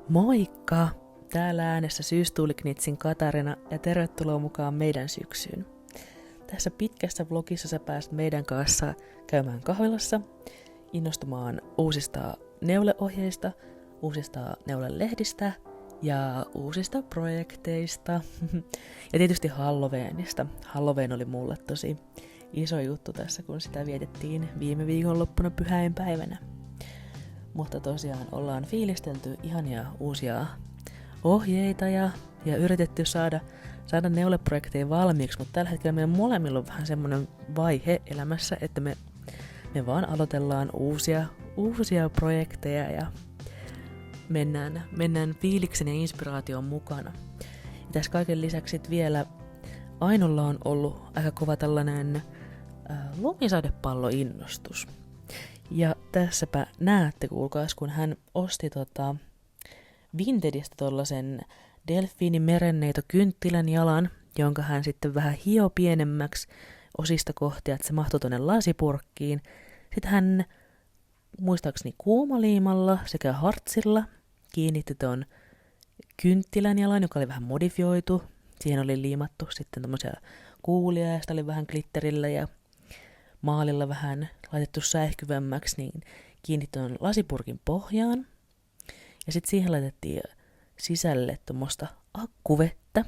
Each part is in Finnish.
Moikka! Täällä äänessä Syystuuliknitsin Katarina ja tervetuloa mukaan meidän syksyyn. Tässä pitkässä vlogissa sä pääset meidän kanssa käymään kahvilassa, innostumaan uusista neuleohjeista, uusista neulelehdistä ja uusista projekteista. Ja tietysti Halloweenista. Halloween oli mulle tosi iso juttu tässä, kun sitä vietettiin viime viikonloppuna pyhäinpäivänä. Mutta tosiaan ollaan fiilistelty ihania uusia ohjeita ja yritetty saada neuleprojekteja valmiiksi, mutta tällä hetkellä meidän molemmilla on vähän semmoinen vaihe elämässä, että me vaan aloitellaan uusia projekteja ja mennään fiiliksen ja inspiraation mukana. Ja tässä kaiken lisäksi vielä Ainolla on ollut aika kova tällainen lumisadepalloinnostus. Ja tässäpä näette, kuulkaas, kun hän osti Vintedistä tollasen delfiinimerenneito kynttilän jalan, jonka hän sitten vähän hio pienemmäksi osista kohtia, että se mahtui tonne lasipurkkiin. Sitten hän muistaakseni kuumaliimalla sekä hartsilla kiinnitti ton kynttilän jalan, joka oli vähän modifioitu. Siihen oli liimattu sitten tommosia kuulia ja sitä oli vähän glitterillä ja maalilla vähän laitettu säihkyvämmäksi, niin kiinnitti tuon lasipurkin pohjaan. Ja sitten siihen laitettiin sisälle tuommoista akkuvettä.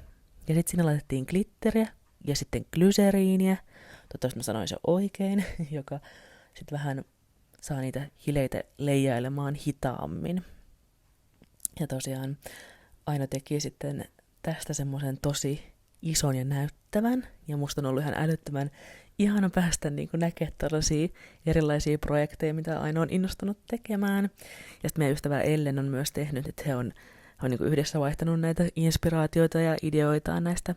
Ja sitten sinne laitettiin glitteriä ja sitten glyseriiniä. Toivottavasti mä sanoin se oikein, joka sitten vähän saa niitä hileitä leijailemaan hitaammin. Ja tosiaan Aino teki sitten tästä semmoisen tosi ison ja näyttävän. Ja musta on ollut ihan älyttömän ihana päästä niin näkemään tällaisia erilaisia projekteja, mitä Aino on innostunut tekemään. Ja sitten meidän ystävä Ellen on myös tehnyt, että he on niin yhdessä vaihtanut näitä inspiraatioita ja ideoitaan näistä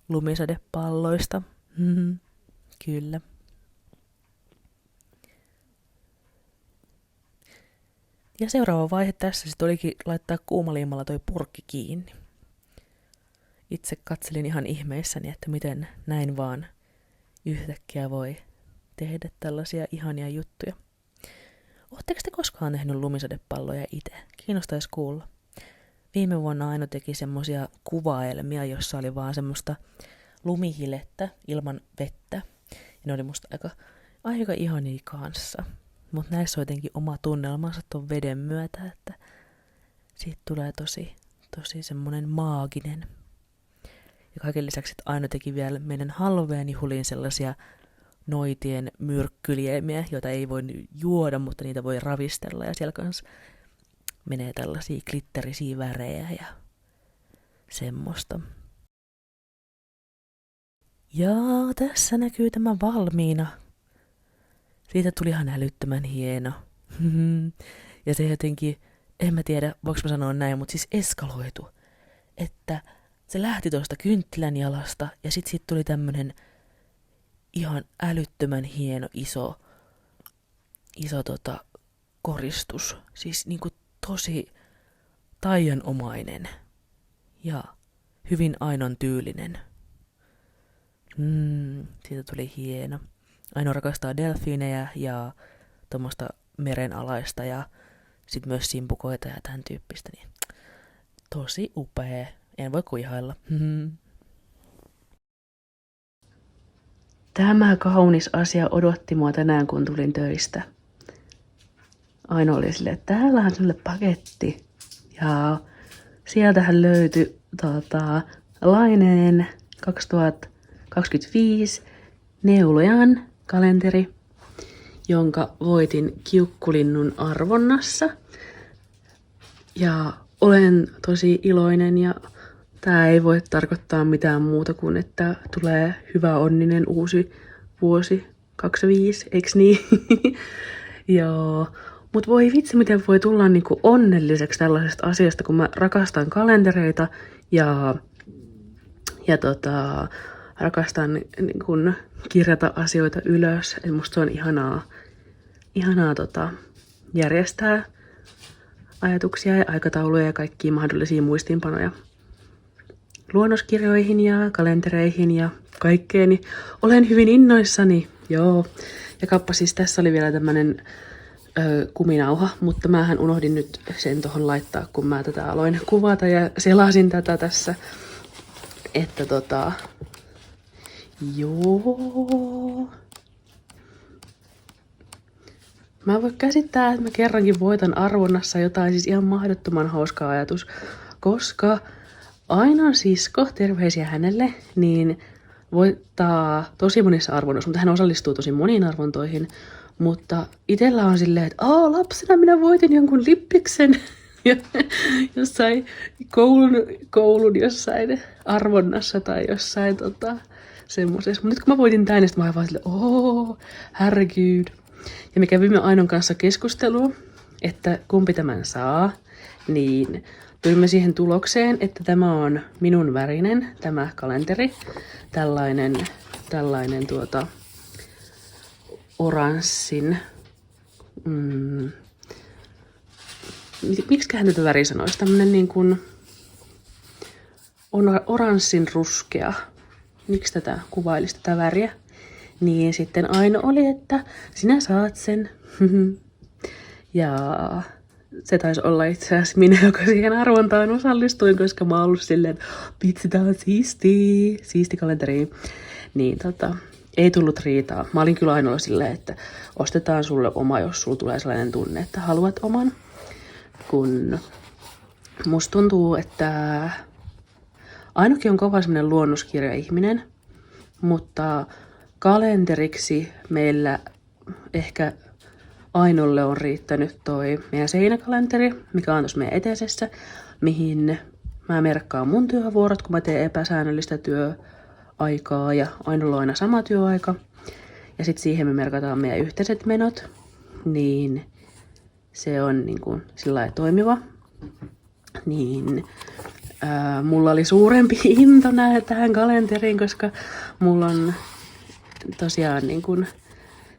lumisadepalloista. Kyllä. Ja seuraava vaihe tässä sitten olikin laittaa kuumaliimalla toi purkki kiinni. Itse katselin ihan ihmeissäni, että miten näin vaan yhtäkkiä voi tehdä tällaisia ihania juttuja. Oletteko te koskaan tehnyt lumisadepalloja itse? Kiinnostaisi kuulla. Viime vuonna Aino teki semmosia kuvaelmia, jossa oli vaan semmoista lumihilettä ilman vettä. Ja ne oli musta aika ihania kanssa. Mutta näissä on jotenkin oma tunnelmansa ton veden myötä, että siitä tulee tosi semmonen maaginen. Ja kaiken lisäksi Aino teki vielä meidän Halloween-juhliin sellaisia noitien myrkkyliemiä, joita ei voi juoda, mutta niitä voi ravistella. Ja siellä kanssa menee tällaisia glitterisiä värejä ja semmoista. Ja tässä näkyy tämä valmiina. Siitä tuli ihan älyttömän hieno. Ja se jotenkin, en mä tiedä, voiko mä sanoa näin, mutta siis eskaloitu. Että se lähti tuosta kynttilän jalasta ja sit siitä tuli tämmönen ihan älyttömän hieno iso koristus. Siis niinku tosi taianomainen ja hyvin Ainon tyylinen. Siitä tuli hieno. Aino rakastaa delfiinejä ja tommoista merenalaista ja sit myös simpukoita ja tämän tyyppistä. Niin tosi upea. En voi kuihailla. Tämä kaunis asia odotti mua tänään, kun tulin töistä. Aino oli silleen, että täällähän sulle paketti. Ja sieltähän löytyi Laineen 2025 neulojan kalenteri, jonka voitin kiukkulinnun arvonnassa. Ja olen tosi iloinen ja tää ei voi tarkoittaa mitään muuta kuin, että tulee hyvä onninen uusi vuosi 25, eiks niin? Joo. Mut voi vitsi, miten voi tulla niinku onnelliseksi tällaisesta asiasta, kun mä rakastan kalentereita ja rakastan niinku kirjata asioita ylös. Et musta se on ihanaa järjestää ajatuksia ja aikatauluja ja kaikkia mahdollisia muistiinpanoja luonnoskirjoihin ja kalentereihin ja kaikkeen. Niin olen hyvin innoissani. Joo. Ja kappa siis tässä oli vielä tämmönen kuminauha, mutta mähän unohdin nyt sen tohon laittaa, kun mä tätä aloin kuvata ja selasin tätä tässä. Että joo. Mä voin käsittää, että mä kerrankin voitan arvonnassa jotain siis ihan mahdottoman hauska ajatus, koska Ainan sisko, terveisiä hänelle, niin voittaa tosi monissa arvonnoissa, mutta hän osallistuu tosi moniin arvontoihin. Mutta itellä on silleen, että lapsena minä voitin jonkun lippiksen jossain koulun jossain arvonnassa tai jossain semmoisessa. Mutta nyt kun mä voitin tän, niin mä olin vaan silleen, herregud. Ja me kävimme Ainon kanssa keskustelua, että kumpi tämän saa, niin tulimme siihen tulokseen, että tämä on minun värinen, tämä kalenteri, tällainen oranssin, miksiköhän tätä väri sanoisi, tämmönen niin kuin oranssin ruskea, miksi tätä kuvailisi tätä väriä, niin sitten Aino oli, että sinä saat sen, ja se taisi olla itse asiassa minä, joka siihen arvontaan osallistuin, koska mä oon ollut silleen, vitsi, tää on siisti kalenteri. Niin ei tullut riitaa. Mä olin kyllä Ainolla silleen, että ostetaan sulle oma, jos sulla tulee sellainen tunne, että haluat oman. Kun musta tuntuu, että Ainokin on kova semmonen luonnoskirja-ihminen, mutta kalenteriksi meillä ehkä Ainolle on riittänyt toi meidän seinäkalenteri, mikä on tuossa meidän eteisessä, mihin mä merkkaan mun työvuorot, kun mä teen epäsäännöllistä työaikaa ja Ainolla on aina sama työaika. Ja sitten siihen me merkataan meidän yhteiset menot, niin se on niin kuin sillä toimiva. Niin mulla oli suurempi into tähän kalenteriin, koska mulla on tosiaan niin kuin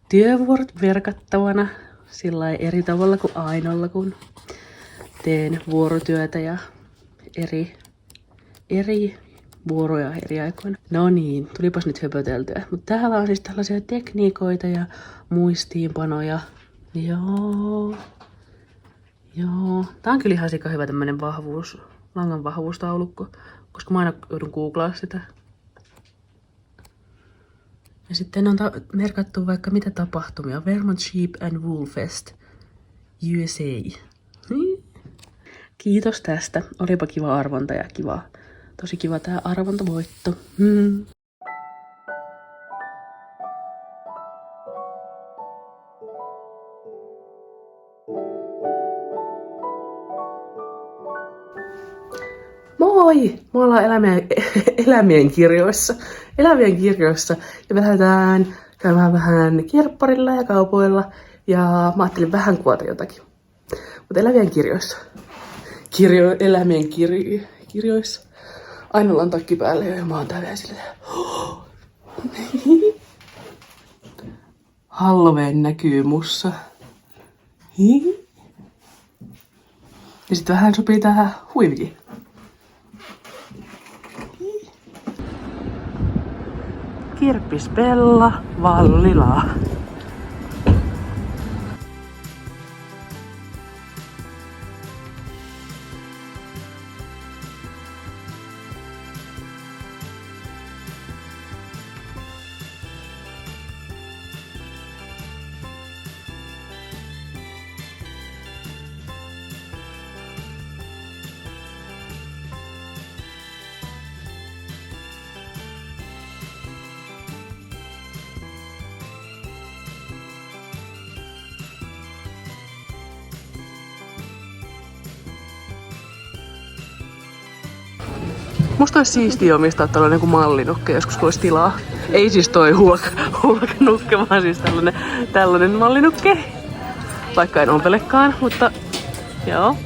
työvuorot verkattavana sillä eri tavalla kuin Ainolla, kun teen vuorotyötä ja eri vuoroja eri aikoina. No niin, tulipas nyt höpöteltyä. Mutta täällä on siis tällaisia tekniikoita ja muistiinpanoja. Joo. Tää on kyllä ihan sika hyvä tämmönen langan vahvuustaulukko, koska mä aina joudun googlaa sitä. Ja sitten on merkattu vaikka mitä tapahtumia. Vermont Sheep and Wool Fest, USA. Kiitos tästä. Olipa kiva arvonta ja tosi kiva tää arvontavoitto. Moi! Me ollaan elämien kirjoissa. Ja me lähdetään käymään vähän kierpparilla ja kaupoilla. Ja mä ajattelin vähän kuvata jotakin. Mutta elämien kirjoissa. Elämien kirjoissa. Ainolla on takki päällä ja mä oon täällä silleen. Halloween näkyy mussa. Ja sit vähän sopii tähän huiviin. Kirppis Bella Vallila. Musta olisi siistiä omistaa tällainen kuin mallinukke, joskus kun olisi tilaa. Ei siis toi hulkanukke, vaan siis tällainen mallinukke. Vaikka en ompelekaan, mutta joo.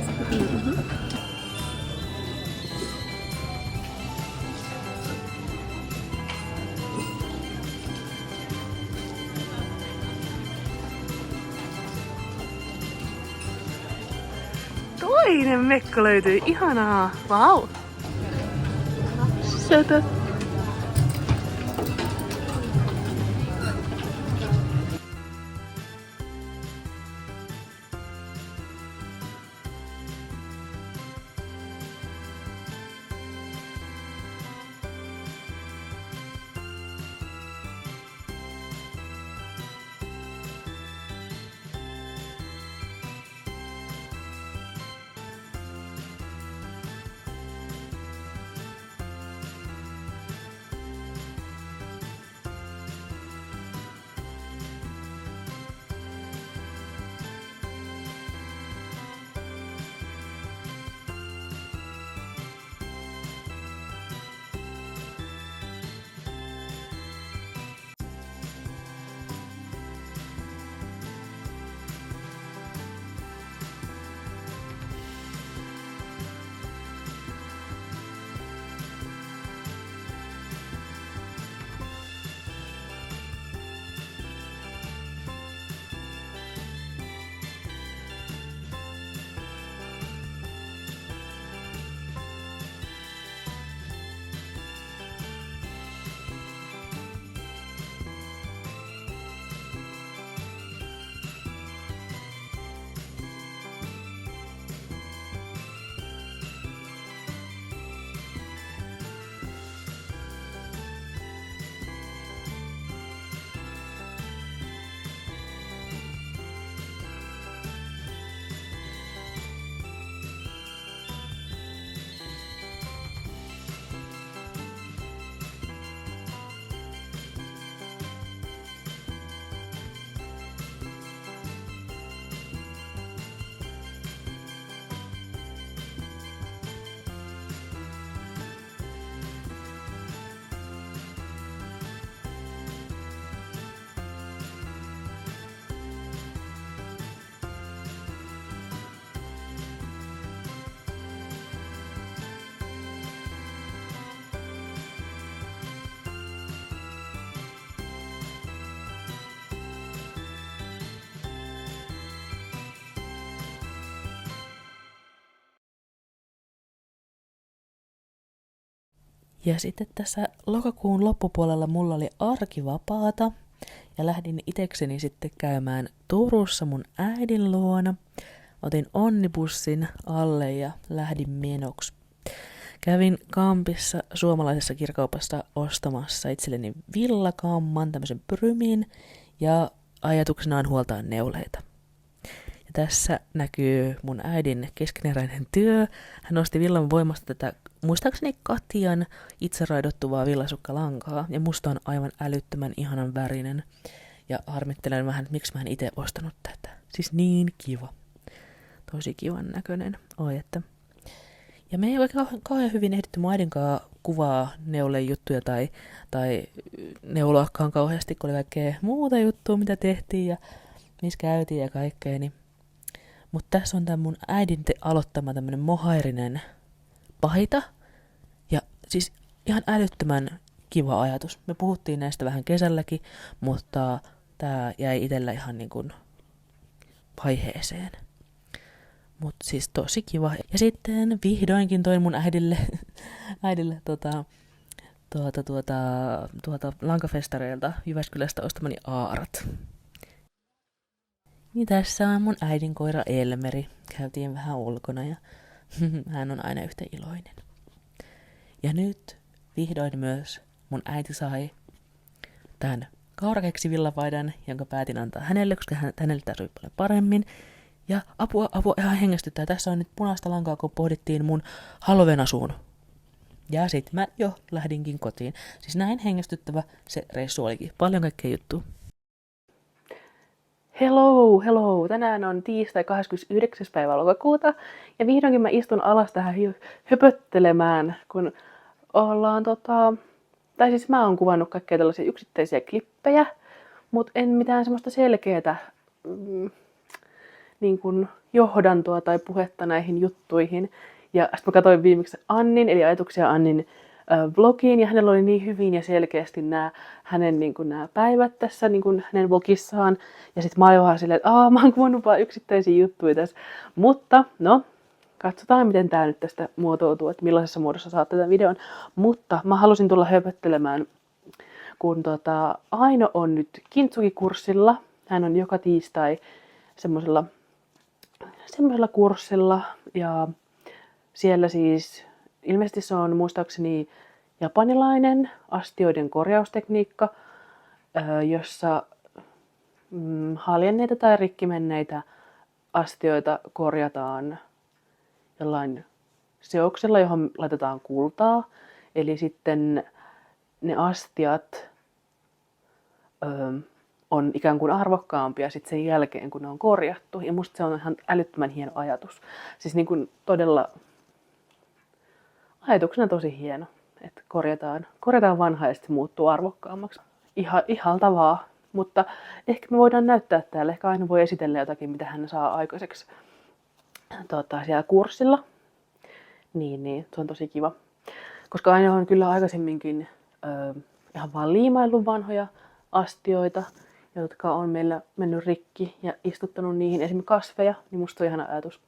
Toinen mekko löytyi, ihanaa, vau! Sötä. Ja sitten tässä lokakuun loppupuolella mulla oli arkivapaata ja lähdin itekseni sitten käymään Turussa mun äidin luona. Otin onnibussin alle ja lähdin menoksi. Kävin Kampissa suomalaisessa kirkkaupassa ostamassa itselleni villakamman, tämmöisen prymin, ja ajatuksena on huoltaa neuleita. Ja tässä näkyy mun äidin keskeneräinen työ. Hän osti villan voimasta tätä, muistaakseni Katian itse raidottuvaa villasukkalankaa, ja musta on aivan älyttömän ihanan värinen. Ja harmittelen vähän, että miksi mä en itse ostanut tätä. Siis niin kiva. Tosi kivan näköinen. Oi, että. Ja me ei oikein kauhean hyvin ehditty mun äidin kanssa kuvaa neuleen juttuja tai neuloakaan kauheasti, kun oli kaikkea muuta juttua, mitä tehtiin ja missä käytiin ja kaikkea. Niin. Mutta tässä on tää mun äidin aloittama tämmönen mohairinen pahita. Ja siis ihan älyttömän kiva ajatus. Me puhuttiin näistä vähän kesälläkin, mutta tää jäi itellä ihan niin kuin vaiheeseen. Mutta siis tosi kiva. Ja sitten vihdoinkin toin mun äidille lankafestareilta Jyväskylästä ostamani aarat. Niin tässä on mun äidin koira Elmeri. Käytiin vähän ulkona ja hän on aina yhtä iloinen. Ja nyt vihdoin myös mun äiti sai tämän kaurakeksivillapaidan, jonka päätin antaa hänelle, koska hänelle tämä soi paljon paremmin. Ja apua, ihan hengästyttää. Tässä on nyt punaista lankaa, kun pohdittiin mun Halloween-asuun. Ja sit mä jo lähdinkin kotiin. Siis näin hengästyttävä se reissu olikin. Paljon kaikkea juttua. Hello! Tänään on tiistai 29. päivä lokakuuta. Ja vihdoinkin mä istun alas tähän höpöttelemään, kun ollaan tai siis mä oon kuvannut kaikkea tällaisia yksittäisiä klippejä, mutta en mitään semmoista selkeätä niin kuin johdantoa tai puhetta näihin juttuihin. Ja sitten mä katsoin viimeksi Annin, eli ajatuksia Annin vlogiin, ja hänellä oli niin hyvin ja selkeästi hänen niin kuin, nämä päivät tässä niin kuin, hänen vlogissaan. Ja sitten mä olin vaan silleen, että mä oon kuvannut vaan yksittäisiä juttuja tässä. Mutta no, katsotaan miten tää nyt tästä muotoutuu, että millaisessa muodossa saat tätä videon. Mutta mä halusin tulla höpöttelemään, kun Aino on nyt kintsugikurssilla. Hän on joka tiistai semmoisella kurssilla, ja siellä siis ilmeisesti se on muistaakseni japanilainen astioiden korjaustekniikka, jossa haljenneita tai rikki menneitä astioita korjataan jollain seoksella, johon laitetaan kultaa. Eli sitten ne astiat on ikään kuin arvokkaampia sit sen jälkeen, kun ne on korjattu. Ja musta se on ihan älyttömän hieno ajatus. Siis niin kuin todella ajatuksena tosi hieno, että korjataan vanha ja sitten se muuttuu arvokkaammaksi. Ihaltavaa, mutta ehkä me voidaan näyttää täällä. Ehkä aina voi esitellä jotakin, mitä hän saa aikaiseksi siellä kurssilla. Niin, se on tosi kiva. Koska aina on kyllä aikaisemminkin ihan vaan liimaillut vanhoja astioita, jotka on meillä mennyt rikki ja istuttanut niihin esimerkiksi kasveja, niin musta on ihana ajatus.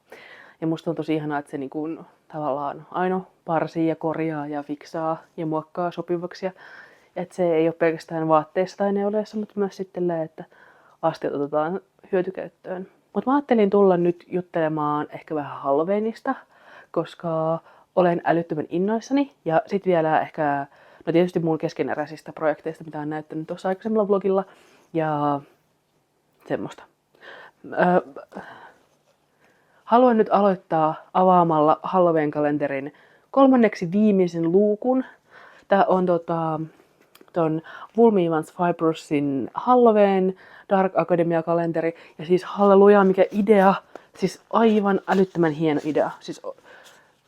Ja musta on tosi ihanaa, että se niinku tavallaan Aino parsii ja korjaa ja fiksaa ja muokkaa sopivaksi. Ja että se ei ole pelkästään vaatteissa tai neuleissa, mutta myös sitten, että astiat otetaan hyötykäyttöön. Mutta mä ajattelin tulla nyt juttelemaan ehkä vähän Halloweenista, koska olen älyttömän innoissani. Ja sitten vielä ehkä, no tietysti mun keskeneräisistä projekteista, mitä olen näyttänyt tuossa aikaisemmalla vlogilla. Ja semmoista. Haluan nyt aloittaa avaamalla Halloween-kalenterin 3. viimeisen luukun. Tää on ton Wool Evans Fibrousin Halloween Dark Academia-kalenteri. Ja siis halleluja, mikä idea. Siis aivan älyttömän hieno idea. Siis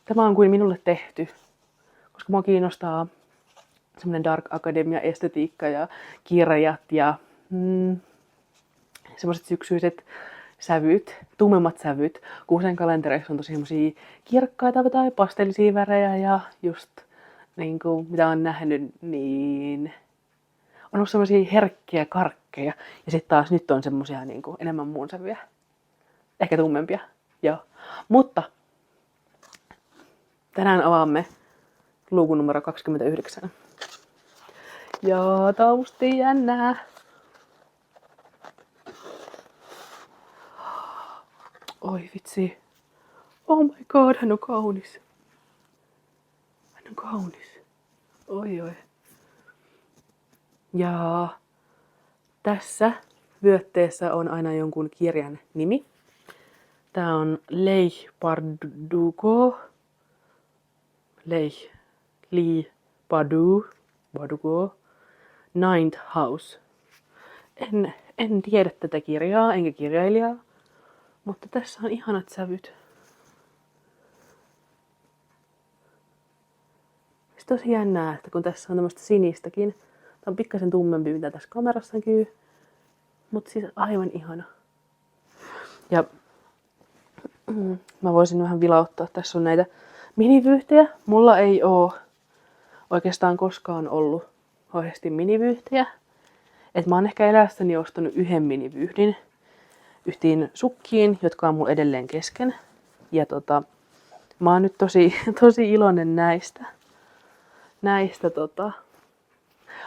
tämä on kuin minulle tehty. Koska mua kiinnostaa semmonen Dark Academia-estetiikka ja kirjat ja semmoiset syksyiset sävyt, tummemmat sävyt. Kuusen kalentereissa on tosi semmosia kirkkaita tai pastellisia värejä ja just niin kuin mitä on nähnyt, niin on ollut semmosia herkkiä karkkeja. Ja sitten taas nyt on semmosia niin kuin enemmän muun sävyjä. Ehkä tummempia. Joo. Mutta tänään avaamme luku numero 29. Ja tää on musta jännää. Oi vitsi. Oh my god, hän on kaunis. Hän on kaunis. Oi oi. Ja tässä vyötteessä on aina jonkun kirjan nimi. Tää on Leigh Bardugo. Bardugo. Ninth House. En tiedä tätä kirjaa, enkä kirjailijaa, mutta tässä on ihanat sävyt. Se tosi jännää, että kun tässä on tämmöistä sinistäkin. Tää on pikkasen tummempi, mitä tässä kamerassa näkyy. Mutta siis aivan ihana. Ja mä voisin vähän vilauttaa. Tässä on näitä minivyyhtejä. Mulla ei oo oikeastaan koskaan ollut oikeasti minivyyhtejä. Et mä oon ehkä elässäni ostanut yhden minivyyhdin yhtiin sukkiin, jotka on mulla edelleen kesken. Ja mä oon nyt tosi iloinen näistä.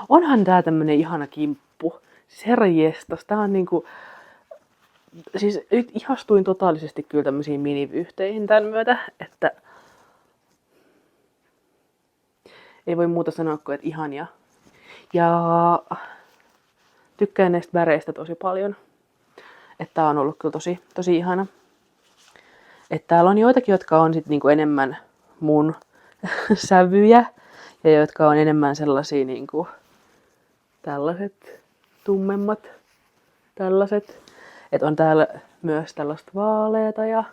Onhan tää tämmönen ihana kimppu. Siis herranjestas, tää on niinku... Siis ihastuin totaalisesti kyllä tämmöisiin minivyyhteihin tän myötä, että... Ei voi muuta sanoa kuin, että ihania. Ja... Tykkään näistä väreistä tosi paljon. Että tää on ollut kyllä tosi ihana. Että täällä on joitakin, jotka on sit niinku enemmän mun sävyjä. Ja jotka on enemmän sellaisia niinku... Tällaiset tummemmat. Tällaiset. Että on täällä myös tällaista vaaleeta ja...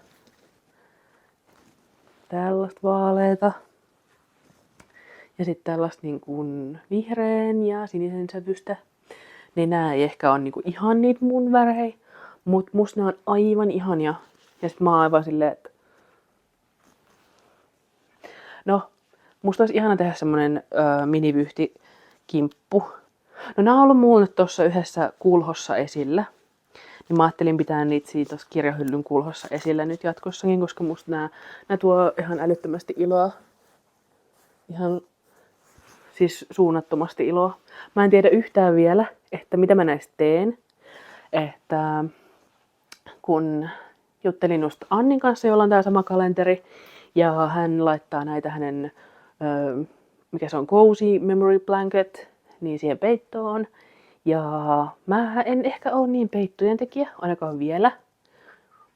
Tällaista vaaleeta. Ja sitten tällaista niinku vihreän ja sinisen sävystä. Niin nää ei ehkä ole niinku ihan niitä mun värejä. Mut musta ne on aivan ihania. Ja sit mä oon aivan silleen, että... No, musta olisi ihana tehdä semmonen minivyyhtikimppu. No nää on ollut mulla nyt tossa yhdessä kulhossa esillä. Niin mä ajattelin pitää niitä siitä tossa kirjahyllyn kulhossa esillä nyt jatkossakin, koska musta nää tuo ihan älyttömästi iloa. Ihan siis suunnattomasti iloa. Mä en tiedä yhtään vielä, että mitä mä näistä teen. Että kun juttelin just Annin kanssa, jolla on tää sama kalenteri, ja hän laittaa näitä hänen, mikä se on, Cozy Memory Blanket, niin siihen peittoon. Ja mä en ehkä ole niin peittojen tekijä, ainakaan vielä.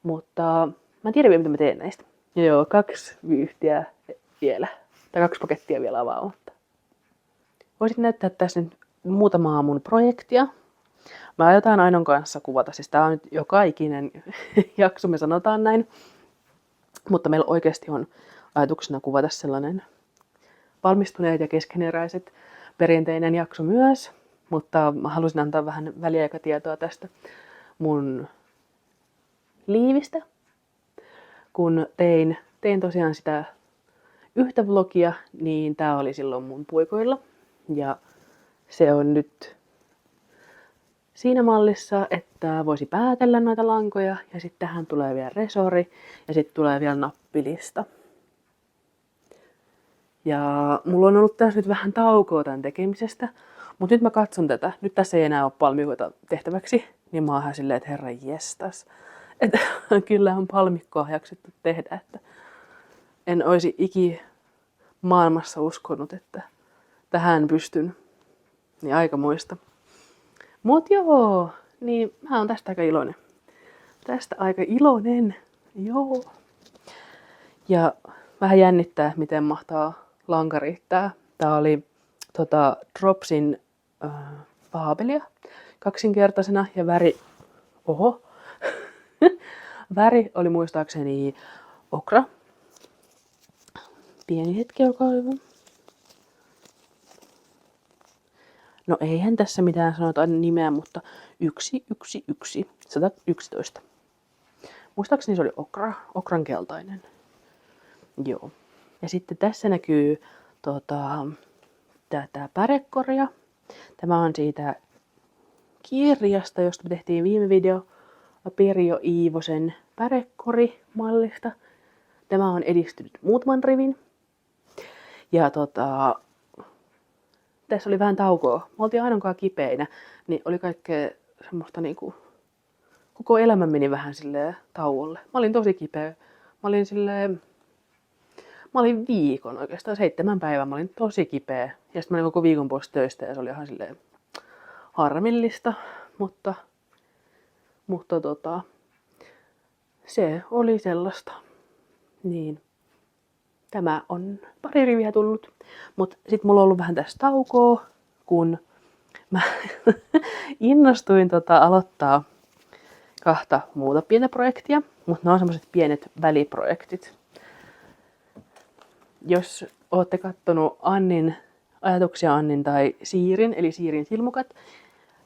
Mutta mä en tiedä vielä, mitä mä teen näistä. Ja joo, 2 vyyhtiä vielä. Tai 2 pakettia vielä avaamatta. Voisin näyttää tässä nyt muutamaa mun projektia. Mä aiotaan Ainon kanssa kuvata. Siis tää on nyt joka ikinen jakso, me sanotaan näin. Mutta meillä oikeasti on ajatuksena kuvata sellainen valmistuneet ja keskeneräiset perinteinen jakso myös. Mutta mä halusin antaa vähän väliaikatietoa tästä mun liivistä. Kun tein tosiaan sitä yhtä vlogia, niin tää oli silloin mun puikoilla. Ja se on nyt siinä mallissa, että voisi päätellä noita lankoja. Ja sitten tähän tulee vielä resori ja sitten tulee vielä nappilista. Ja mulla on ollut tässä nyt vähän taukoa tämän tekemisestä. Mutta nyt mä katson tätä. Nyt tässä ei enää ole palmikoita tehtäväksi. Niin mä oon ihan silleen, että herra jestas. Että kyllä on palmikkoa jaksettu tehdä. Että en olisi maailmassa uskonut, että tähän pystyn. Niin aikamoista. Mut joo, niin mä oon tästä aika iloinen. Joo. Ja vähän jännittää, miten mahtaa lanka riittää. Tää oli Dropsin paapelia kaksinkertaisena ja väri... Oho! Väri oli muistaakseni okra. Pieni hetki, olkaa hyvä. No eihän tässä mitään sanota nimeä, mutta 111. Muistaakseni se oli okran keltainen. Joo. Ja sitten tässä näkyy tätä pärekoria. Tämä on siitä kirjasta, josta me tehtiin viime video. Pirjo Iivosen pärekori-mallista. Tämä on edistynyt muutaman rivin. Ja tässä oli vähän taukoa. Me oltiin ainoastaan kipeinä, niin oli kaikkea semmoista niinku, koko elämä meni vähän silleen tauolle. Mä olin tosi kipeä. Mä olin viikon oikeastaan, 7 päivää. Mä olin tosi kipeä. Ja sitten mä olin koko viikon pois töistä ja se oli ihan silleen harmillista. Mutta se oli sellaista. Niin. Tämä on pari riviä tullut. Mutta sitten mulla on ollut vähän tässä taukoa, kun mä innostuin aloittaa 2 muuta pientä projektia. Mutta ne on semmoiset pienet väliprojektit. Jos ootte kattonut Ajatuksia Annin tai Siirin, eli Siirin Silmukat,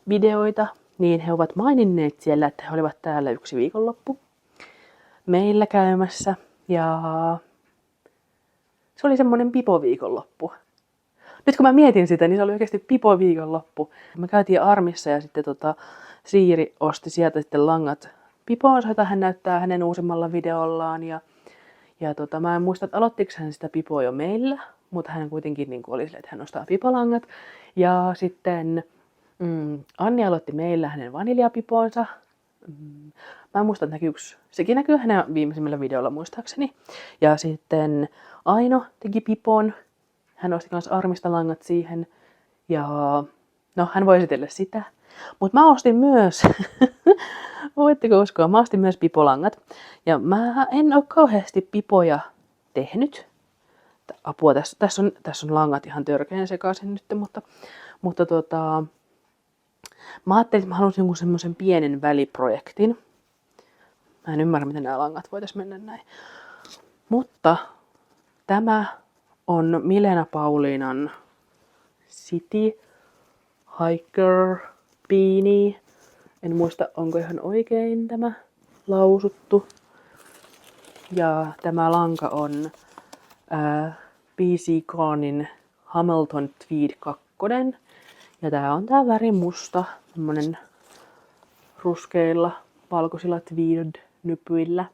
videoita, niin he ovat maininneet siellä, että he olivat täällä 1 viikonloppu meillä käymässä. Ja se oli semmoinen pipoviikonloppu. Nyt kun mä mietin sitä, niin se oli oikeasti pipoviikonloppu. Me käytiin Armissa ja sitten Siiri osti sieltä sitten langat pipoonsa, jota hän näyttää hänen uusimmalla videollaan. Ja mä en muista, että aloittiko hän sitä pipoa jo meillä, mutta hän kuitenkin niin oli silleen, että hän ostaa pipolangat. Ja sitten Anni aloitti meillä hänen vaniljapipoonsa. Mä en muista, että sekin näkyy hänen viimeisimmillä videolla muistaakseni. Ja sitten Aino teki pipon. Hän osti myös Armista langat siihen. Ja no, hän voi esitellä sitä. Mutta mä ostin myös, voitteko uskoa, mä ostin myös pipolangat. Ja mä en ole kauheasti pipoja tehnyt. Apua, tässä on langat ihan törkeän sekaisin nyt, mutta mä ajattelin, että mä halusin jonkun semmoisen pienen väliprojektin. Mä en ymmärrä, miten nämä langat voitais mennä näin. Mutta tämä on Milena Pauliinan City Hiker Beanie. En muista, onko ihan oikein tämä lausuttu. Ja tämä lanka on BC Kaanin Hamilton Tweed 2. Ja tää on tää väri musta, semmonen ruskeilla, valkoisilla tweed-nypyillä.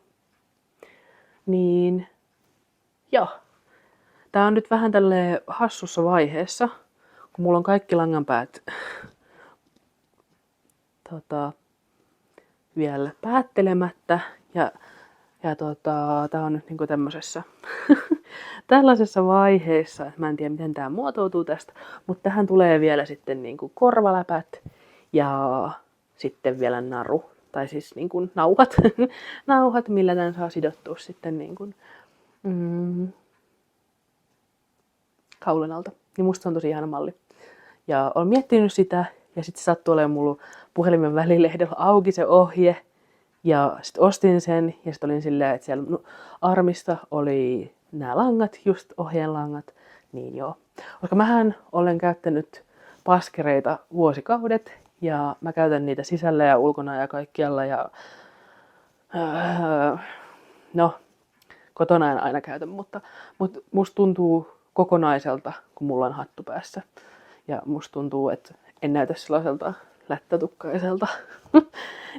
Niin, joo. Tää on nyt vähän tälleen hassussa vaiheessa, kun mulla on kaikki langanpäät vielä päättelemättä. Ja tää on nyt niinku tällaisessa vaiheessa, että mä en tiedä miten tää muotoutuu tästä, mutta tähän tulee vielä sitten niinku korvaläpät ja sitten vielä naru, tai siis niinku nauhat, millä tän saa sidottua sitten niinku, kaulan alta. Niin musta se on tosi ihana malli. Ja olen miettinyt sitä, ja sitten sattuu olemaan mulla puhelimen välilehdellä auki se ohje, ja sitten ostin sen, ja sitten olin silleen, että siellä Armista oli nämä langat, just ohjeen langat, niin joo. Koska mähän olen käyttänyt paskereita vuosikaudet, ja mä käytän niitä sisällä ja ulkona ja kaikkialla, ja no, kotona en aina käytä, mutta musta tuntuu kokonaiselta, kun mulla on hattu päässä. Ja musta tuntuu, että en näytä sellaiselta lättätukkaiselta.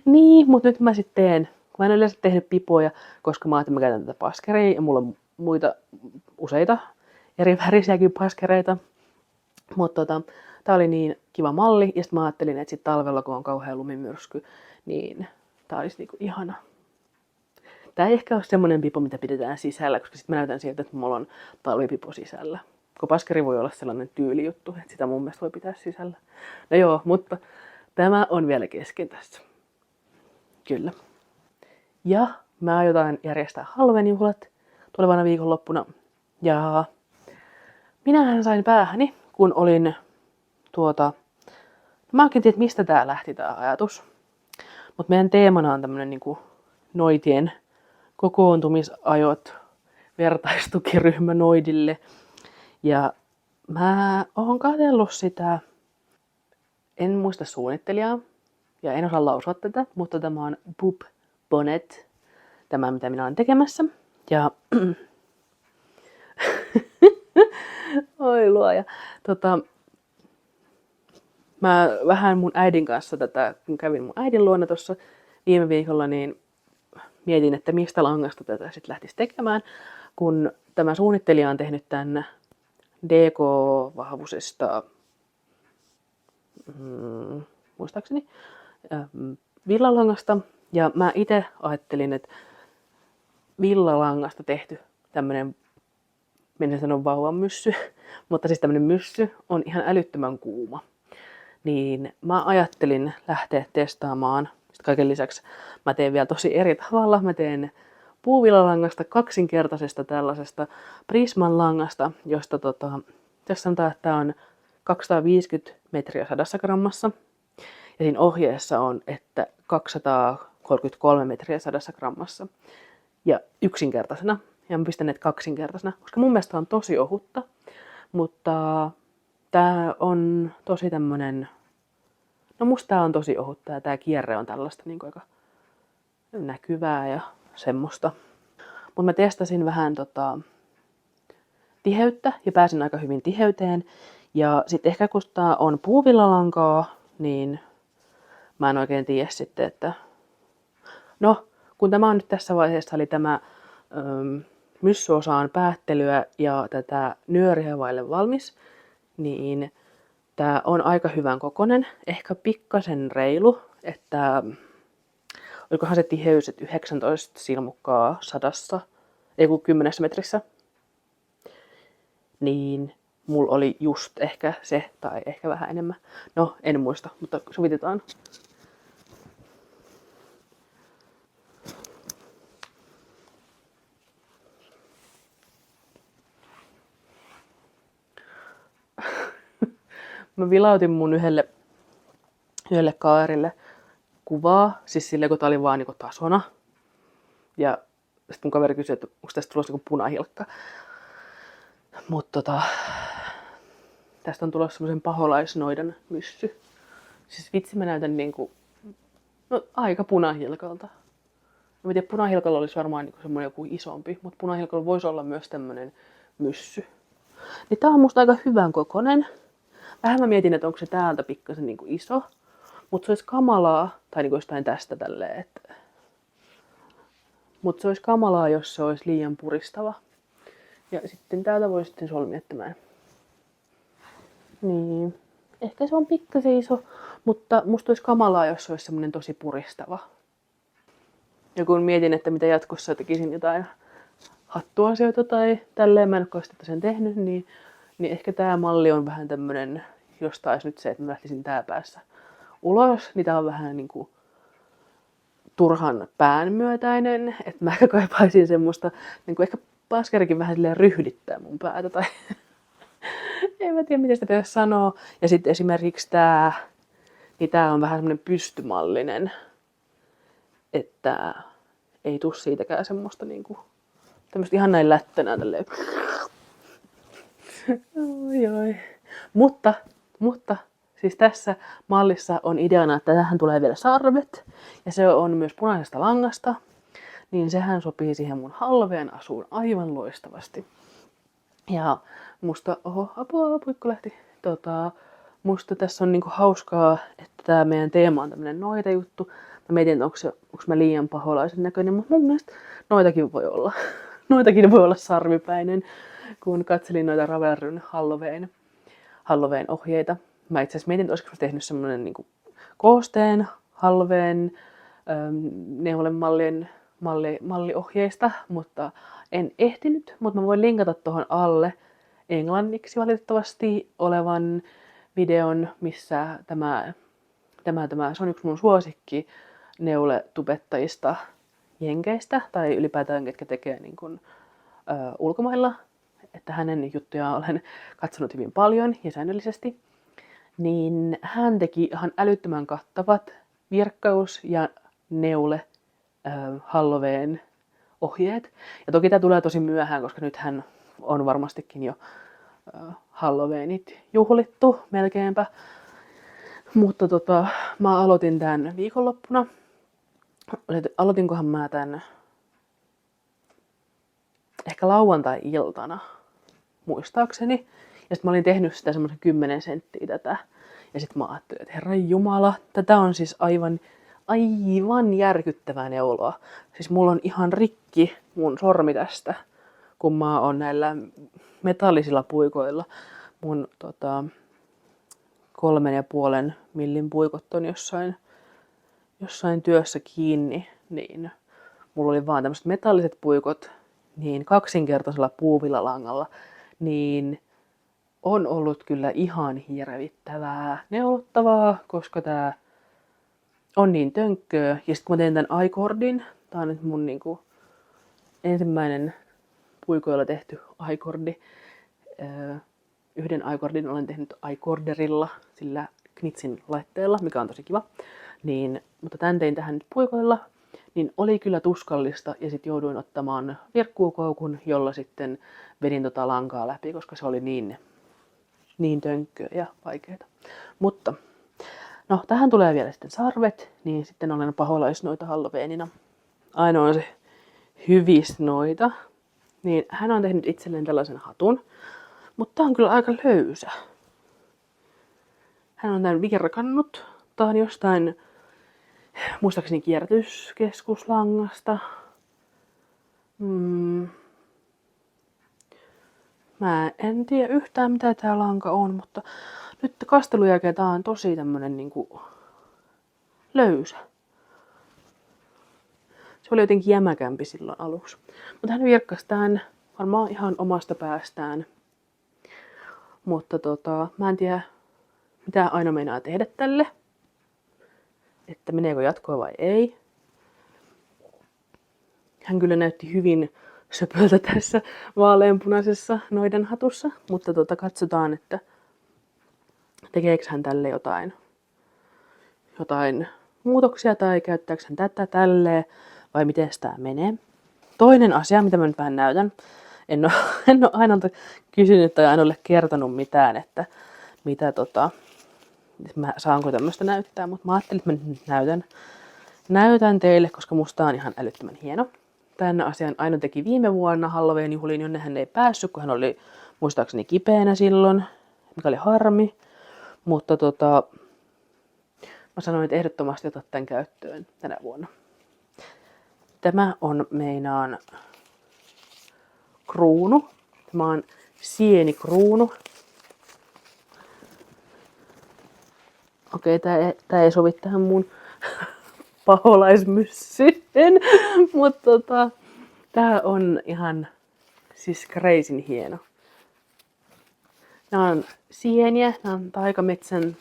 Niin, mutta nyt mä sitten teen. Mä en yleensä tehnyt pipoja, koska mä ajattelin, että mä käytän tätä paskeria. Ja mulla on useita eri värisiäkin paskereita. Mutta tää oli niin kiva malli. Ja sitten mä ajattelin, että sit talvella, kun on kauhea lumimyrsky, niin tää olisi niinku ihana. Tää ei ehkä ole semmonen pipo, mitä pidetään sisällä, koska sit mä näytän siltä, että mulla on talvipipo sisällä. Kun paskeri voi olla sellainen tyylijuttu, että sitä mun mielestä voi pitää sisällä. No joo, mutta tämä on vielä kesken tässä. Kyllä. Ja mä aiotaan järjestää Halloween-juhlat tulevana viikonloppuna. Ja minähän sain päähäni, kun olin mä oikein tiedä, mistä tää lähti tää ajatus. Mutta meidän teemana on tämmönen niinku noitien kokoontumisajot, vertaistukiryhmä noidille. Ja mä oon katsellut sitä, en muista suunnittelijaa ja en osaa lausua tätä, mutta tämä on Boop Bonnet, tämä mitä minä olen tekemässä. Ja oi luoja. Mä vähän mun äidin kanssa kun kävin mun äidin luona tuossa viime viikolla, niin mietin, että mistä langasta tätä sitten lähtisi tekemään, kun tämä suunnittelija on tehnyt tän DK-vahvuisesta, muistaakseni, villalangasta. Ja mä itse ajattelin, että villalangasta tehty tämmönen, menen sanon vauvan myssy, mutta siis tämmönen myssy on ihan älyttömän kuuma. Niin mä ajattelin lähteä testaamaan. Sitten kaiken lisäksi mä teen vielä tosi eri tavalla. Mä teen puuvillalangasta kaksinkertaisesta tällaisesta Prisman langasta, josta tässä sanotaan, että tää on 250 metriä 100 grammassa. Ja siinä ohjeessa on, että 233 metriä 100 grammassa. Ja yksinkertaisena. Ja mä pistän ne kaksinkertaisena, koska mun mielestä on tosi ohutta. Mutta tää on tosi tämmönen, no musta tää on tosi ohutta ja tää kierre on tällaista niin aika näkyvää ja semmoista. Mutta mä testasin vähän tiheyttä ja pääsin aika hyvin tiheyteen. Ja sitten ehkä kun tää on puuvillalankaa, niin mä en oikein tiedä sitten, että no, kun tämä on nyt tässä vaiheessa, eli tämä myssyosaan päättelyä ja tätä nyöriä vaille valmis, niin tää on aika hyvän kokonen, ehkä pikkasen reilu, että olikohan se tiheys, että 19 silmukkaa 100, ei kun 10 metrissä, niin mulla oli just ehkä se, tai ehkä vähän enemmän. No, en muista, mutta sovitetaan. Mä vilautin mun yhdelle kaverille kuvaa, siis silleen kun tää oli vaan niinku tasona. Ja sitten mun kaveri kysyi, että onko tästä tulossa niinku punahilkka. Mutta tästä on tulossa semmosen paholaisnoidan myssy. Siis vitsi mä näytän niinku, no aika punahilkalta. Mä tiedän, punahilkalla olisi varmaan niinku semmonen joku isompi, mutta punahilkalla voisi olla myös tämmönen myssy. Niin tää on musta aika hyvän kokonen. Vähän mä mietin, että onko se täältä pikkasen niinku iso, mutta se olisi kamalaa, tai niinku jostain tästä tälleen, että mutta se olisi kamalaa, jos se olisi liian puristava. Ja sitten täältä voi sitten solmia tämän. Niin, ehkä se on pikkasen iso, mutta musta olisi kamalaa, jos se olisi semmonen tosi puristava. Ja kun mietin, että mitä jatkossa tekisin jotain hattuasioita tai tälleen, mä en ole sen tehnyt, niin ehkä tää malli on vähän tämmönen, jos taisi nyt se, että mä lähtisin tää päässä ulos, niin tää on vähän niinku turhan päänmyötäinen, että mä ehkä kaipaisin semmoista, niinku ehkä paskerikin vähän silleen ryhdittää mun päätä tai en mä tiedä miten sitä pitäisi sanoa. Ja sitten esimerkiksi tää, niin tää on vähän semmonen pystymallinen, että ei tuu siitäkään semmoista niinku tämmöstä ihan näin lättönä tälleen. Oi. Mutta siis tässä mallissa on ideana, että tähän tulee vielä sarvet. Ja se on myös punaisesta langasta. Niin sehän sopii siihen mun halveen asuun aivan loistavasti. Ja musta, apua, puikko lähti. Musta tässä on niinku hauskaa, että tää meidän teema on tämmönen noita juttu. Mä mietin, että onko mä liian paholaisen näköinen, mutta mun mielestä noitakin voi olla. Noitakin voi olla sarvipäinen, kun katselin noita Ravelryn Halloween ohjeita. Mä itse asiassa mietin, että olisiko mä tehnyt semmonen niinku koosteen Halloween malliohjeista, mutta en ehtinyt. Mutta mä voin linkata tuohon alle englanniksi valitettavasti olevan videon, missä tämä se on yksi mun suosikki neuletubettajista jenkeistä tai ylipäätään ketkä tekee niin kuin, ulkomailla. Että hänen juttujaan olen katsonut hyvin paljon ja säännöllisesti. Niin hän teki ihan älyttömän kattavat virkkaus- ja neule Halloween ohjeet. Ja toki tämä tulee tosi myöhään, koska nythän on varmastikin jo Halloweenit juhlittu melkeinpä. Mutta mä aloitin tämän viikonloppuna. Aloitinkohan mä tämän ehkä lauantai-iltana, muistaakseni. Ja sitten mä olin tehnyt sitä semmoisen 10 senttiä tätä. Ja sitten mä ajattelin, että herran jumala, tätä on siis aivan järkyttävää neuloa. Siis mulla on ihan rikki mun sormi tästä, kun mä oon näillä metallisilla puikoilla. Mun 3,5 millin puikot on jossain työssä kiinni, niin mulla oli vaan tämmöiset metalliset puikot, niin kaksinkertaisella puuvillalangalla, niin on ollut kyllä ihan hirvittävää neulottavaa, koska tää on niin tönkköä. Ja sitten kun mä teen tän I-kordin, tää on nyt mun niinku ensimmäinen puikoilla tehty I-kordi. Yhden I-kordin olen tehnyt I-korderilla, sillä Knitsin laitteella, mikä on tosi kiva. Mutta tän tein tähän nyt puikoilla, niin oli kyllä tuskallista ja sitten jouduin ottamaan virkkuukoukun, jolla sitten vedin lankaa läpi, koska se oli niin tönkköä ja vaikeaa. Mutta no, tähän tulee vielä sitten sarvet, niin sitten olen paholaisnoita Halloweenina. Ainoa on se hyvisnoita. Niin hän on tehnyt itselleen tällaisen hatun, mutta tää on kyllä aika löysä. Hän on tämän virkannut. Tää on jostain, muistaakseni kierrätyskeskuslangasta. Mä en tiedä yhtään mitä tää lanka on, mutta nyt kastelun jälkeen tää on tosi tämmönen niinku löysä. Se oli jotenkin jämäkämpi silloin aluksi. Mutta hän virkkasi tämän varmaan ihan omasta päästään. Mutta mä en tiedä mitä Aino meinaa tehdä tälle. Että meneekö jatkoa vai ei. Hän kyllä näytti hyvin söpöltä tässä vaaleanpunaisessa noiden hatussa. Mutta katsotaan, että tekeekö hän tälle jotain muutoksia tai käyttääkö hän tätä tälleen vai miten tämä menee. Toinen asia, mitä mä nyt vähän näytän. En ole Ainolta kysynyt tai Ainolle kertonut mitään, että mä saanko tämmöistä näyttää, mutta mä ajattelin, että mä nyt näytän teille, koska musta on ihan älyttömän hieno. Tämän asian Aino teki viime vuonna Halloween-juhliin, jonne hän ei päässyt, kun hän oli muistaakseni kipeänä silloin, mikä oli harmi. Mutta mä sanoin, että ehdottomasti otat tämän käyttöön tänä vuonna. Tämä on meinaan kruunu. Tämä on sienikruunu. Okei, tää ei sovi tähän mun paholaismyssyyn, mutta tää on ihan siis crazyn hieno. Nämä on sieniä, nämä on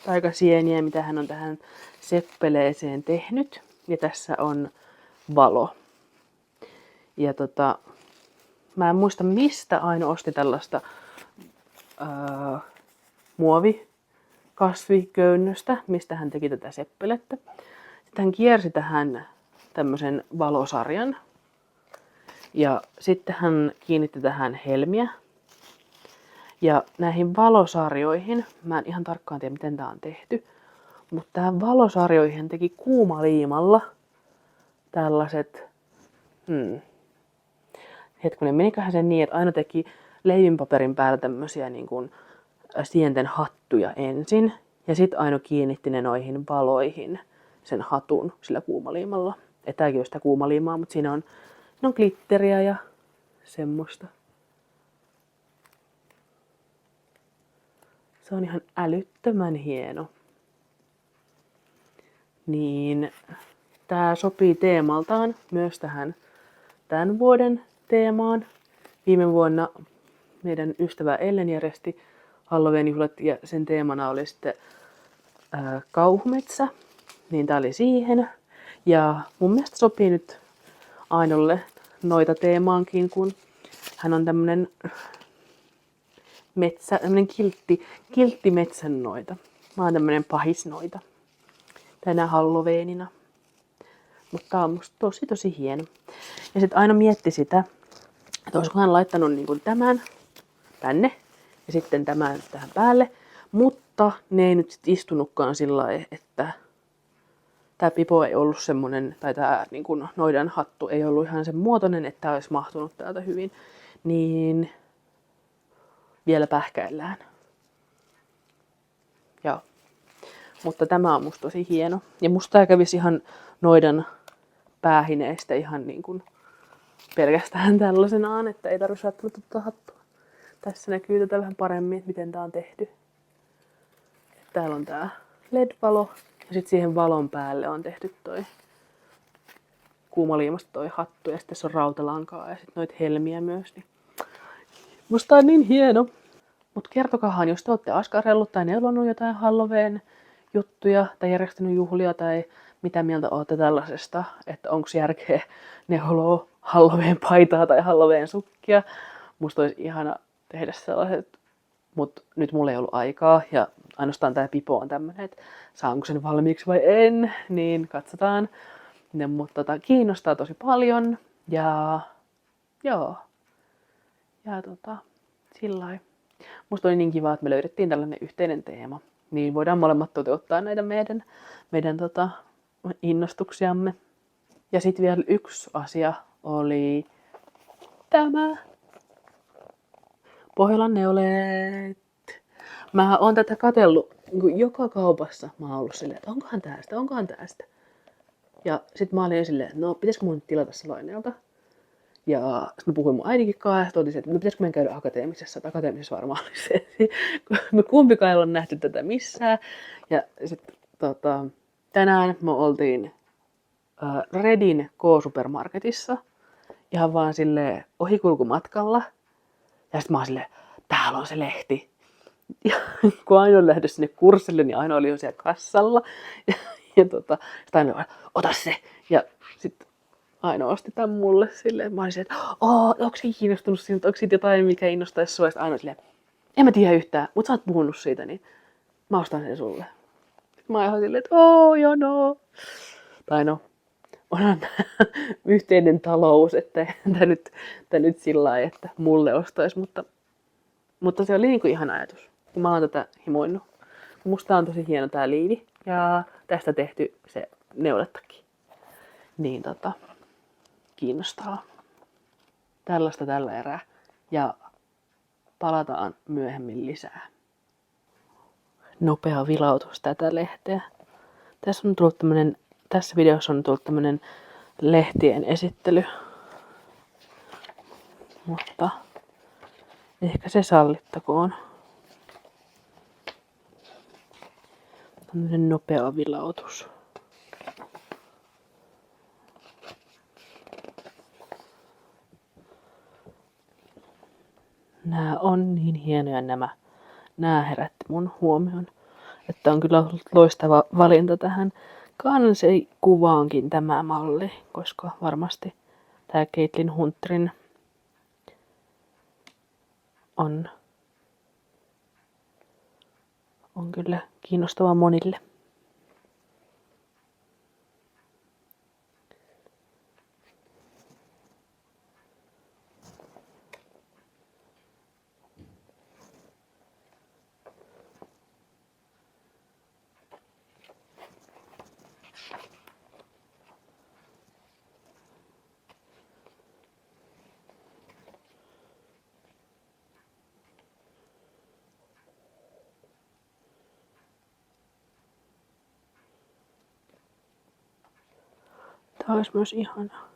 taikasieniä, mitä hän on tähän seppeleeseen tehnyt. Ja tässä on valo. Ja mä en muista mistä Aino osti tällaista muovikasviköynnöstä, mistä hän teki tätä seppelettä. Sitten hän kiersi tähän tämmöisen valosarjan. Ja sitten hän kiinnitti tähän helmiä. Ja näihin valosarjoihin, mä en ihan tarkkaan tiedä miten tää on tehty, mutta tähän valosarjoihin teki kuumaliimalla tällaiset, hetkinen, meniköhän se niin, että Aino teki leivinpaperin päällä tämmösiä niin kuin sienten hattuja ensin. Ja sit Aino kiinnitti ne noihin valoihin sen hatun sillä kuumaliimalla. Tääkin on sitä kuumaliimaa, mutta siinä on glitteriä ja semmoista. Se on ihan älyttömän hieno. Niin tää sopii teemaltaan myös tähän tämän vuoden teemaan. Viime vuonna meidän ystävä Ellen järjesti Halloween-juhlat ja sen teemana oli sitten kauhumetsä. Niin tää oli siihen. Ja mun mielestä sopii nyt Ainolle noita teemaankin, kun hän on tämmönen kiltti metsännoita. Mä oon tämmönen pahisnoita tänä Halloweenina. Mutta tää on musta tosi hieno. Ja sit Aino mietti sitä, että olisiko hän laittanut niin kuin tämän tänne ja sitten tämän tähän päälle. Mutta ne ei nyt sit istunutkaan sillä lailla, että tää pipo ei ollut semmonen, tai tää niin kuin noidan hattu ei ollut ihan sen muotoinen, että tää olisi mahtunut täältä hyvin. Niin vielä pähkäillään. Joo. Mutta tämä on musta tosi hieno. Ja musta tää kävisi ihan noidan päähineistä ihan niin kuin pelkästään tällaisenaan, että ei tarvitse välttämättä ottaa hattua. Tässä näkyy tätä vähän paremmin, että miten tää on tehty. Täällä on tää LED-valo ja sitten siihen valon päälle on tehty toi kuumaliimasta toi hattu ja sitten tässä on rautalankaa ja sitten noita helmiä myös. Niin musta on niin hieno. Mut kertokahan, jos te olette askarellut tai neuvonut jotain Halloween juttuja tai järjestänyt juhlia tai mitä mieltä olette tällaisesta, että onko järkeä neuloa Halloween paitaa tai Halloween sukkia. Musta olisi ihana tehdä sellaiset, mutta nyt mulla ei ollut aikaa ja ainoastaan tää pipo on tämmönen, että saanko sen valmiiksi vai en, niin katsotaan. Mutta kiinnostaa tosi paljon ja joo. Ja sillai. Musta oli niin kiva, että me löydettiin tällainen yhteinen teema. Niin voidaan molemmat toteuttaa näitä meidän innostuksiamme. Ja sitten vielä yksi asia oli tämä. Pohjolan neuleet. Mä oon tätä katsellut niin joka kaupassa. Mä oon ollut silleen, että onkohan tästä. Ja sit mä olin silleen, että no pitäisikö mun nyt tilata se Laineelta. Ja sit mä puhuin mun äidinkin kanssa ja totesin, että no pitäisikö meidän käydä akateemisessa. Että akateemisessa varmaan oli se. Me kumpikaan ei olla nähty tätä missään. Ja sit tänään me oltiin Redin K-supermarketissa. Ihan vaan silleen ohikulkumatkalla. Ja sit mä oon silleen, täällä on se lehti. Ja kun Aino oli lähdössä sinne kurssille, niin Aino oli jo siellä kassalla. Ja sitten Aino oli, ota se. Ja sitten Aino osti tämän mulle silleen. Mä olin silleen, että onko se kiinnostunut siitä, onko siitä jotain, mikä innostaisi sua? Sitten Aino oli silleen, en mä tiedä yhtään, mutta sä oot puhunut siitä, niin mä ostan sen sulle. Sitten mä oon silleen, että joo no. Tai no, onhan yhteinen talous, että tää nyt sillä lailla, että mulle ostaisi, mutta se oli niinku ihan ajatus, kun mä oon tätä himoinnut. Musta on tosi hieno tää liivi ja tästä tehty se neulettakin. Niin kiinnostaa. Tällaista tällä erää ja palataan myöhemmin lisää. Nopea vilautus tätä lehteä. Tässä videossa on tullut tämmönen lehtien esittely. Mutta ehkä se sallittakoon. Tämmönen nopea vilautus. Nää on niin hienoja Nää herätti mun huomion. Että on kyllä ollut loistava valinta tähän kuvaankin tämä malli, koska varmasti tää Caitlin Hunterin on kyllä kiinnostava monille. Tää olisi myös ihanaa.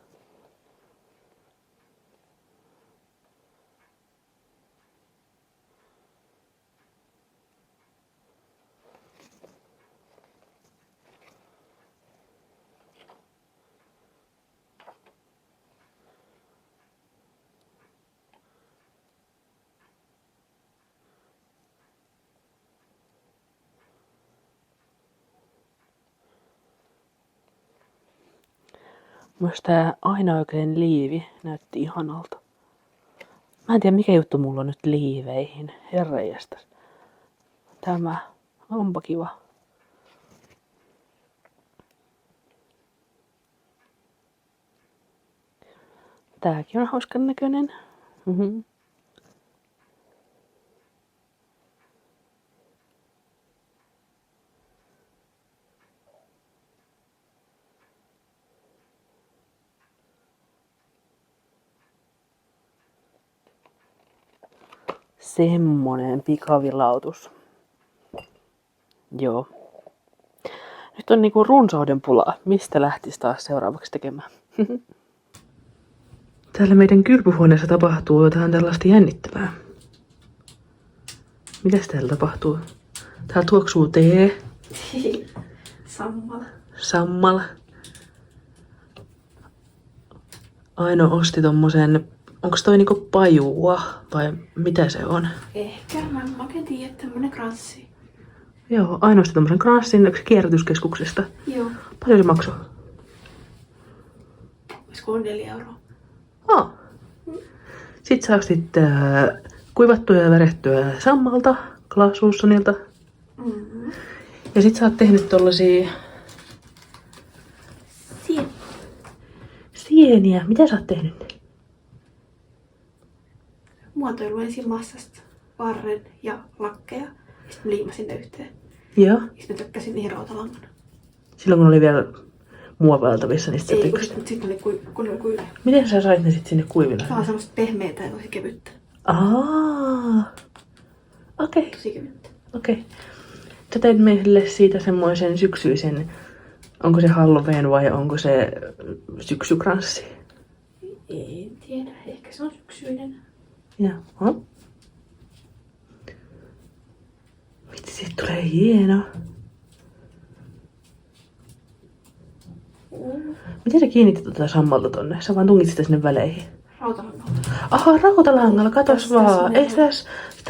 Myös tää ainaoikeinen liivi näytti ihanalta. Mä en tiedä mikä juttu mulla on nyt liiveihin. Herranjestas. Tämä onpa kiva. Tääkin on hauskan näköinen. Semmonen pikavilautus. Joo. Nyt on niinku runsauden pulaa. Mistä lähtisi taas seuraavaksi tekemään? Täällä meidän kylpyhuoneessa tapahtuu jotain tällaista jännittävää. Mitäs täällä tapahtuu? Täällä tuoksuu tee. Sammala. Aino osti tommosen, onks toi niinku pajua vai mitä se on? Ehkä, mä en oikein tiedä, tämmönen kranssi. Joo, Aino osti tommosen kranssin kierrätyskeskuksesta. Joo. Paljon se maksoi? Olisiko 4 euroa? Oh. Sitten sä ostit kuivattua ja värettyä sammalta Clas Ohlsonilta. Mm-hmm. Ja sit sä oot tehnyt tollasia sieniä. Mitä sä oot tehnyt? Muotoilu ensin massasta, varren ja lakkeja. Ja sitten liimasin ne yhteen. Joo. Ja sitten tökkäsin niihin rautalangan. Silloin kun oli vielä muovailtavissa, niin sit Ei, kun sitten kun oli kuivia. Miten sä sait ne sit sinne kuiville? Tää on semmoista pehmeätä ja tosi kevyttä. Okei. Tosi kevyttä. Okei. Sä teit meille siitä semmoisen syksyisen, onko se Halloween vai onko se syksykranssi? En tiedä, ehkä se on syksyinen. Joo. Vitsi, siitä tulee hieno. Miten sä kiinnitit tätä sammalta tonne? Sä vaan tungit sitä sinne väleihin. Rautalangalla. Aha, rautalangalla, katos vaan. Ei sitä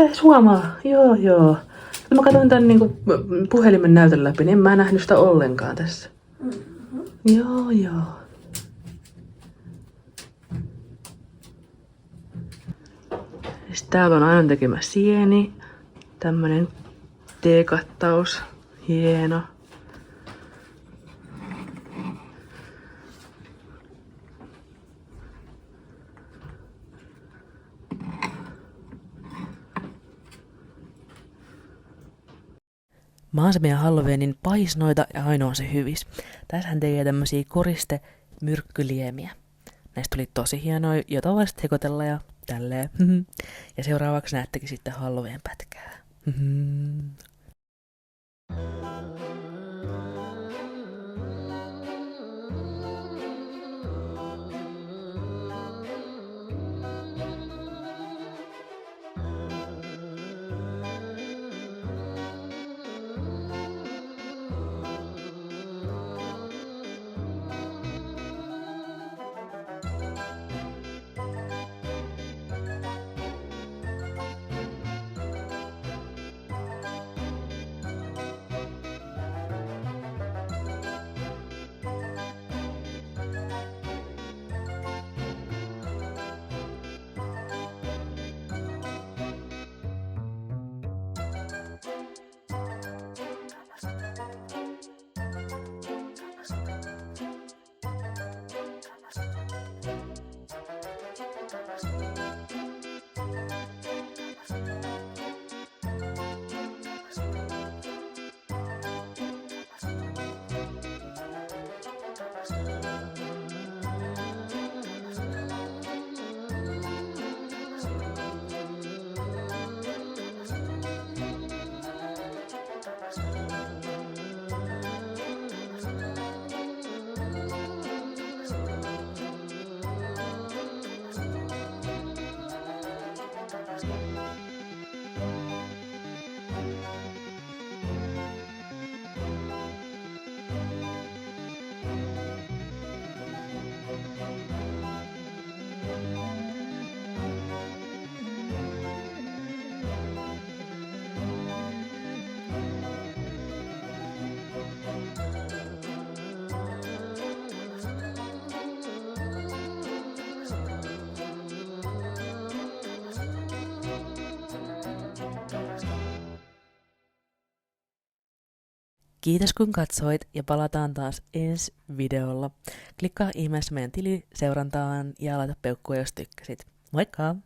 edes huomaa. Joo. Mä katsoin tän niinku puhelimen näytön läpi, niin en mä nähnyt sitä ollenkaan tässä. Mm-hmm. Joo. Sitten täällä on Ainon tekemä sieni. Tämmönen teekattaus. Hieno. Maasemia Halloweenin paisnoita ja Aino on se hyvis. Tässä hän tekee tämmösiä koriste-myrkkyliemiä. Näistä tuli tosi hienoja, jota voisit hekotella ja tälleen. Ja seuraavaksi näettekin sitten Halloween pätkää. Kiitos kun katsoit ja palataan taas ensi videolla. Klikkaa ihmeessä meidän tili seurantaan ja laita peukkua jos tykkäsit. Moikka!